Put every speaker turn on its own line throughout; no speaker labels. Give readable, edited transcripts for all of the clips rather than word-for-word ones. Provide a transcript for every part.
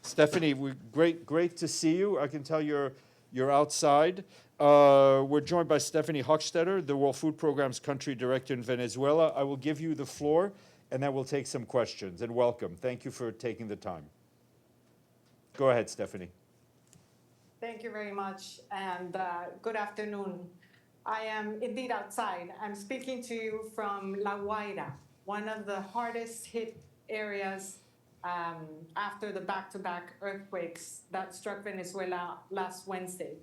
Stephanie, great to see you. I can tell you're outside. We're joined by Stephanie Hochstetter, the World Food Programme's country director in Venezuela. I will give you the floor, and then we'll take some questions. And welcome. Thank you for taking the time. Go ahead, Stephanie.
Thank you very much, and good afternoon. I am indeed outside. I'm speaking to you from La Guaira, one of the hardest hit areas after the back-to-back earthquakes that struck Venezuela last Wednesday.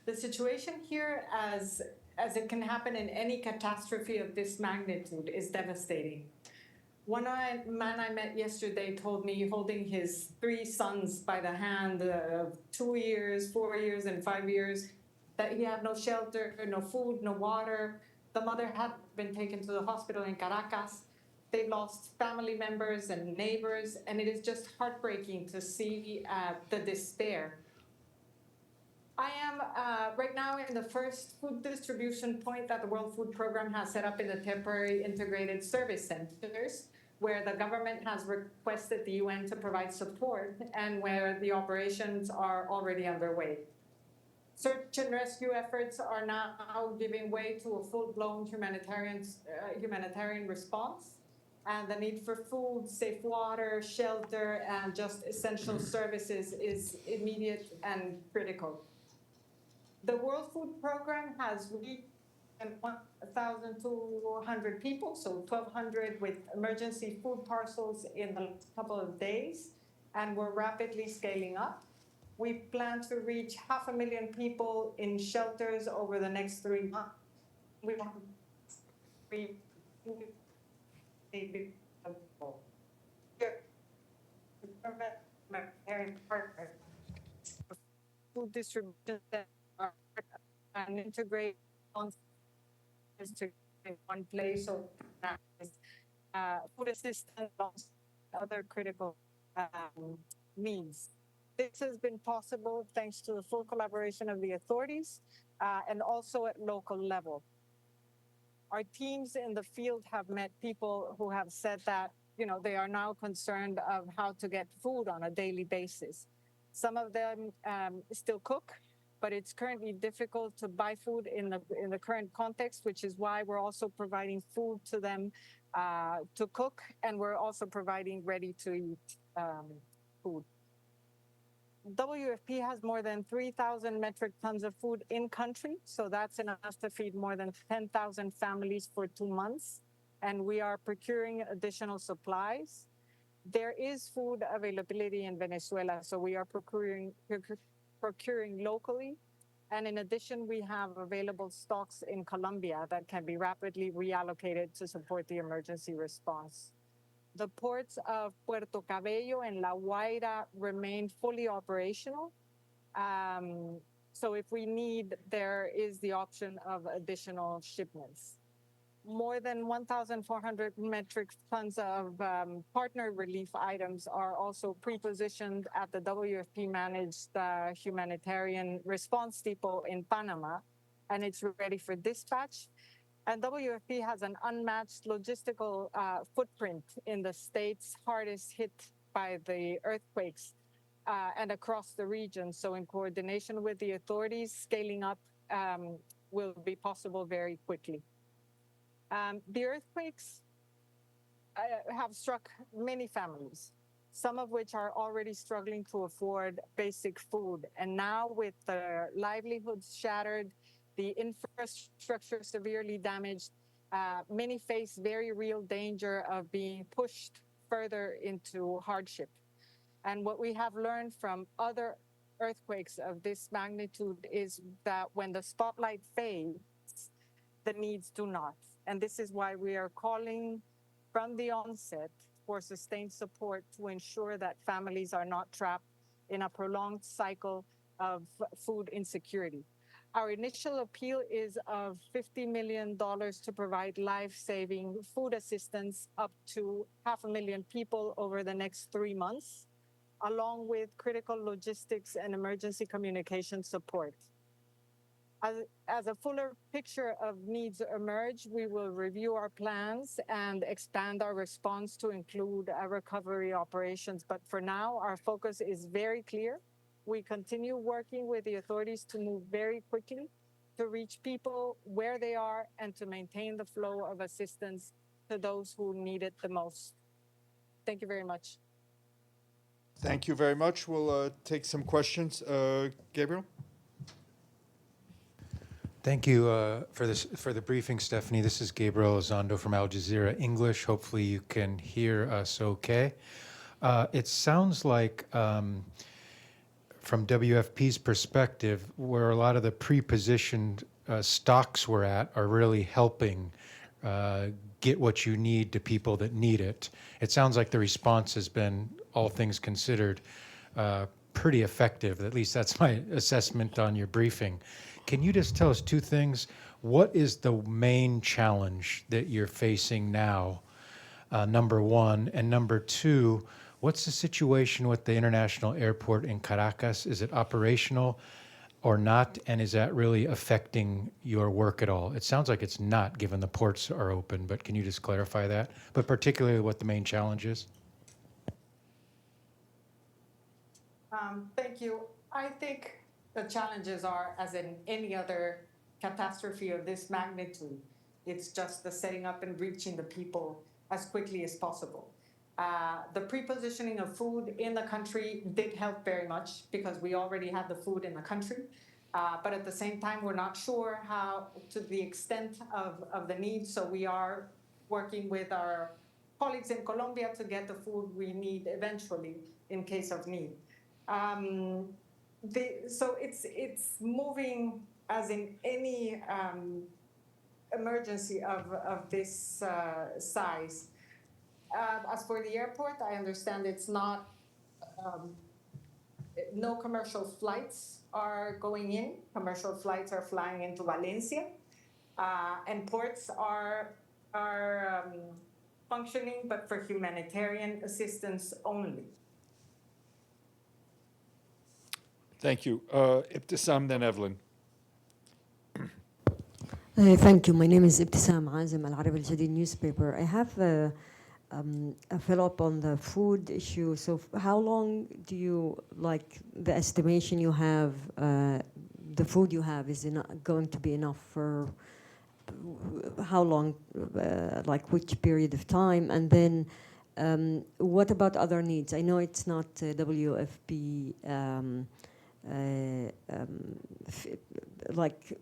The situation here, as it can happen in any catastrophe of this magnitude, is devastating. One man I met yesterday told me, holding his 3 sons by the hand of 2 years, 4 years, and 5 years, that he had no shelter, no food, no water. The mother had been taken to the hospital in Caracas. They lost family members and neighbors, and it is just heartbreaking to see the despair. I am right now in the first food distribution point that the World Food Programme has set up in the temporary integrated service centers, where the government has requested the UN to provide support and where the operations are already underway. Search and rescue efforts are now giving way to a full-blown humanitarian response, and the need for food, safe water, shelter, and just essential services is immediate and critical. The World Food Programme has reached 1,200 people, so 1,200 with emergency food parcels in the last couple of days, and we're rapidly scaling up. We plan to reach 500,000 people in shelters over the next 3 months. We want food distribution and integrate to in one place, so food assistance, other critical needs. This has been possible thanks to the full collaboration of the authorities and also at local level. Our teams in the field have met people who have said that, they are now concerned of how to get food on a daily basis. Some of them still cook, but it's currently difficult to buy food in the current context, which is why we're also providing food to them to cook, and we're also providing ready-to-eat food. WFP has more than 3,000 metric tons of food in country, so that's enough to feed more than 10,000 families for 2 months, and we are procuring additional supplies. There is food availability in Venezuela, so we are procuring locally. And in addition, we have available stocks in Colombia that can be rapidly reallocated to support the emergency response. The ports of Puerto Cabello and La Guaira remain fully operational. So if we need, there is the option of additional shipments. More than 1,400 metric tons of partner relief items are also pre-positioned at the WFP-managed humanitarian response depot in Panama, and it's ready for dispatch. And WFP has an unmatched logistical footprint in the states hardest hit by the earthquakes and across the region. So in coordination with the authorities, scaling up will be possible very quickly. The earthquakes have struck many families, some of which are already struggling to afford basic food. And now with their livelihoods shattered, the infrastructure severely damaged, many face very real danger of being pushed further into hardship. And what we have learned from other earthquakes of this magnitude is that when the spotlight fades, the needs do not. And this is why we are calling from the onset for sustained support to ensure that families are not trapped in a prolonged cycle of food insecurity. Our initial appeal is of $50 million to provide life-saving food assistance up to 500,000 people over the next 3 months, along with critical logistics and emergency communication support. As a fuller picture of needs emerge, we will review our plans and expand our response to include recovery operations. But for now, our focus is very clear. We continue working with the authorities to move very quickly to reach people where they are and to maintain the flow of assistance to those who need it the most. Thank you very much.
Thank you very much. We'll take some questions. Gabriel?
Thank you for the briefing, Stephanie. This is Gabriel Elizondo from Al Jazeera English. Hopefully you can hear us okay. It sounds like from WFP's perspective, where a lot of the pre-positioned stocks we're at are really helping get what you need to people that need it. It sounds like the response has been, all things considered, pretty effective. At least that's my assessment on your briefing. Can you just tell us two things? What is the main challenge that you're facing now, number one? And number two, what's the situation with the international airport in Caracas? Is it operational or not? And is that really affecting your work at all? It sounds like it's not, given the ports are open, but can you just clarify that? But particularly what the main challenge is?
Thank you. I think the challenges are, as in any other catastrophe of this magnitude, it's just the setting up and reaching the people as quickly as possible. The pre-positioning of food in the country did help very much because we already had the food in the country. But at the same time, we're not sure how, to the extent of the need. So we are working with our colleagues in Colombia to get the food we need eventually in case of need. So it's moving as in any emergency of this size. As for the airport, I understand it's not, no commercial flights are going in. Commercial flights are flying into Valencia, and ports are functioning, but for humanitarian assistance only.
Thank you. Ibtisam, then Evelyn.
Thank you. My name is Ibtisam Azim, Al Arab Al Jadid newspaper. I have a follow-up on the food issue. So how long do you, like the estimation you have, the food you have is going to be enough for how long, like which period of time? And then what about other needs? I know it's not WFP, like,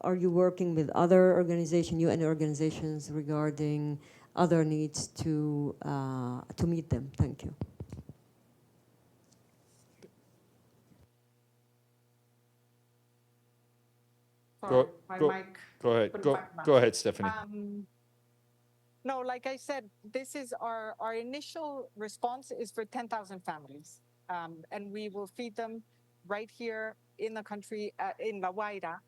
are you working with other organizations, UN organizations, regarding other needs to meet them? Thank you.
Sorry, my mic.
Go ahead. Go ahead, Stephanie.
No, like I said, this is our initial response is for 10,000 families, and we will feed them right here in the country, in La Guaira,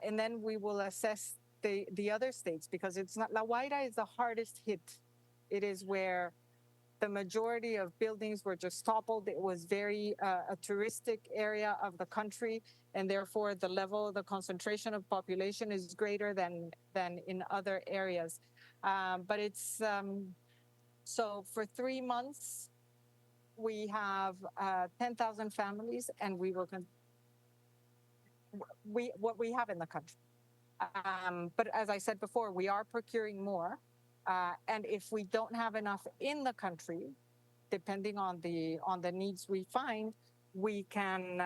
and then we will assess the other states, because it's not, La Guaira is the hardest hit. It is where the majority of buildings were just toppled. It was very a touristic area of the country, and therefore the level, the concentration of population is greater than in other areas. But it's, so for 3 months, we have 10,000 families, and we will, what we have in the country. But as I said before, we are procuring more. And if we don't have enough in the country, depending on the needs we find, we can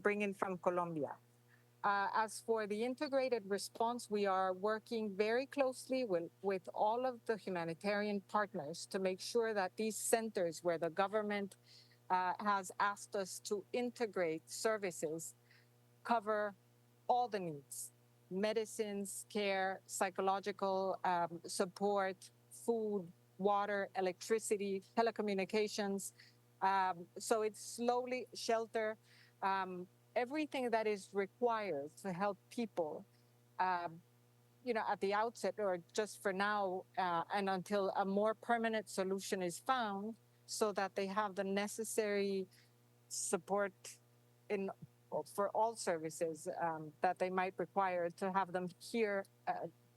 bring in from Colombia. As for the integrated response, we are working very closely with all of the humanitarian partners to make sure that these centers where the government has asked us to integrate services cover all the needs: medicines, care, psychological support, food, water, electricity, telecommunications. So it's slowly shelter, everything that is required to help people, you know, at the outset or just for now, and until a more permanent solution is found, so that they have the necessary support in for all services that they might require to have them here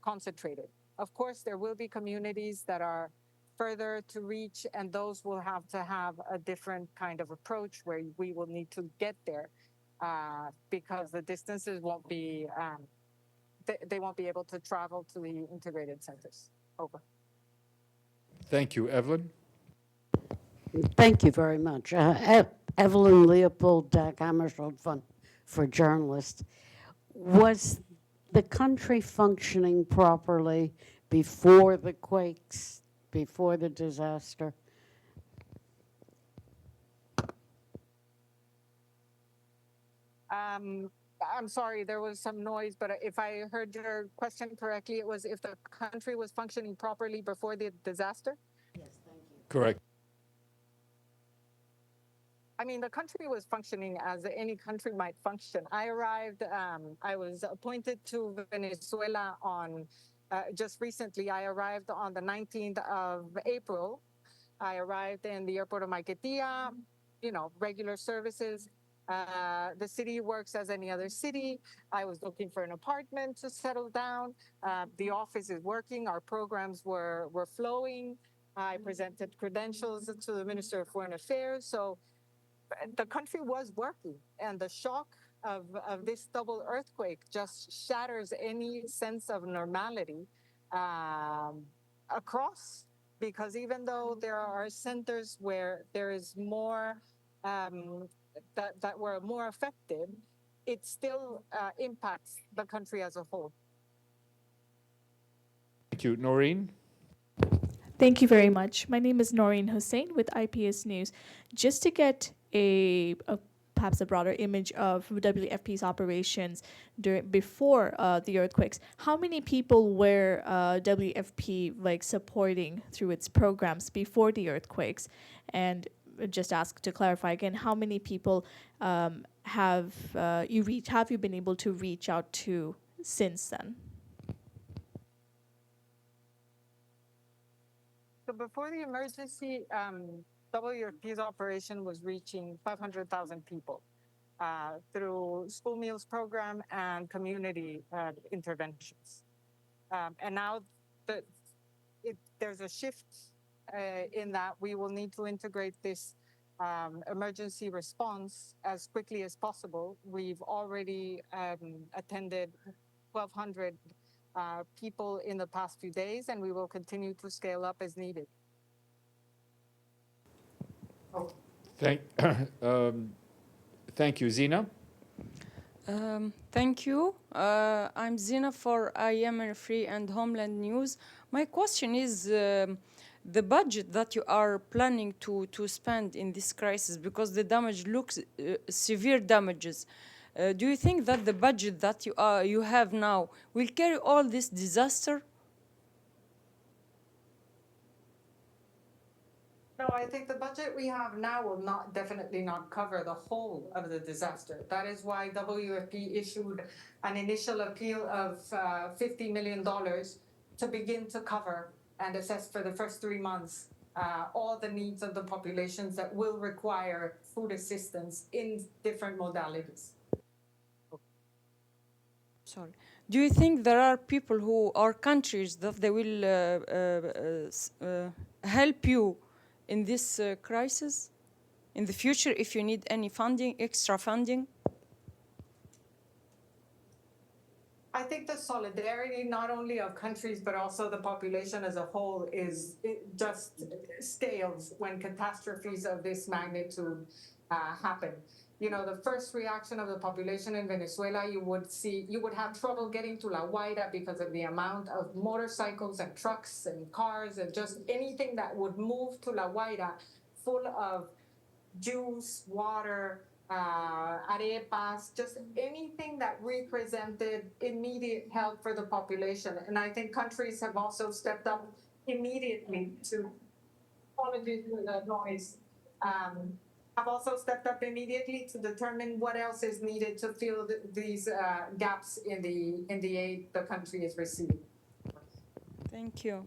concentrated. Of course, there will be communities that are further to reach, and those will have to have a different kind of approach where we will need to get there because the distances won't be, they won't be able to travel to the integrated centers. Over.
Thank you. Evelyn?
Thank you very much. Evelyn Leopold, Hammarskjöld Fund for Journalists. Was the country functioning properly before the quakes, before the disaster?
I'm sorry, there was some noise, but if I heard your question correctly, it was if the country was functioning properly before the disaster?
Yes, thank you.
Correct.
I mean, the country was functioning as any country might function. I arrived, I was appointed to Venezuela on, just recently, I arrived on the 19th of April. I arrived in the airport of Maiquetía, you know, regular services. The city works as any other city. I was looking for an apartment to settle down. The office is working. Our programs were flowing. I presented credentials to the Minister of Foreign Affairs. So the country was working, and the shock of this double earthquake just shatters any sense of normality across, because even though there are centers where there is more that were more affected, it still impacts the country as a whole.
Thank you. Noreen?
Thank you very much. My name is Noreen Hussein with IPS News. Just to get perhaps a broader image of WFP's operations before the earthquakes, how many people were WFP supporting through its programs before the earthquakes? And just ask to clarify again, how many people have you been able to reach out to since then?
So before the emergency, WFP's operation was reaching 500,000 people through school meals program and community interventions. And now there's a shift in that we will need to integrate this emergency response as quickly as possible. We've already attended 1,200 people in the past few days, and we will continue to scale up as needed.
Thank you. Zina?
Thank you. I'm Zina for Yemen Free and Homeland News. My question is the budget that you are planning to spend in this crisis, because the damage looks severe damages. Do you think that the budget that you have now will carry all this disaster?
No, I think the budget we have now will definitely not cover the whole of the disaster. That is why WFP issued an initial appeal of $50 million to begin to cover and assess for the first 3 months all the needs of the populations that will require food assistance in different modalities.
Sorry. Do you think there are people who are countries that they will help you in this crisis in the future if you need any funding, extra funding?
I think the solidarity not only of countries but also the population as a whole just scales when catastrophes of this magnitude happen. You know, the first reaction of the population in Venezuela, you would have trouble getting to La Guaira because of the amount of motorcycles and trucks and cars and just anything that would move to La Guaira full of juice, water, arepas, just anything that represented immediate help for the population. And I think countries have also stepped up immediately to, apologies for the noise, have also stepped up immediately to determine what else is needed to fill these gaps in the aid the country is receiving.
Thank you.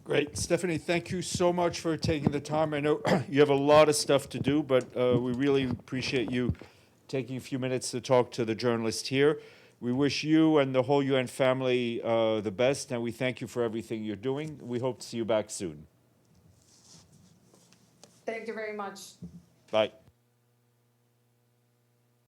Great. Stephanie, thank you so much for taking the time. I know you have a lot of stuff to do, but we really appreciate you taking a few minutes to talk to the journalist here. We wish you and the whole UN family the best, and we thank you for everything you're doing. We hope to see you back soon.
Thank you very much.
Bye.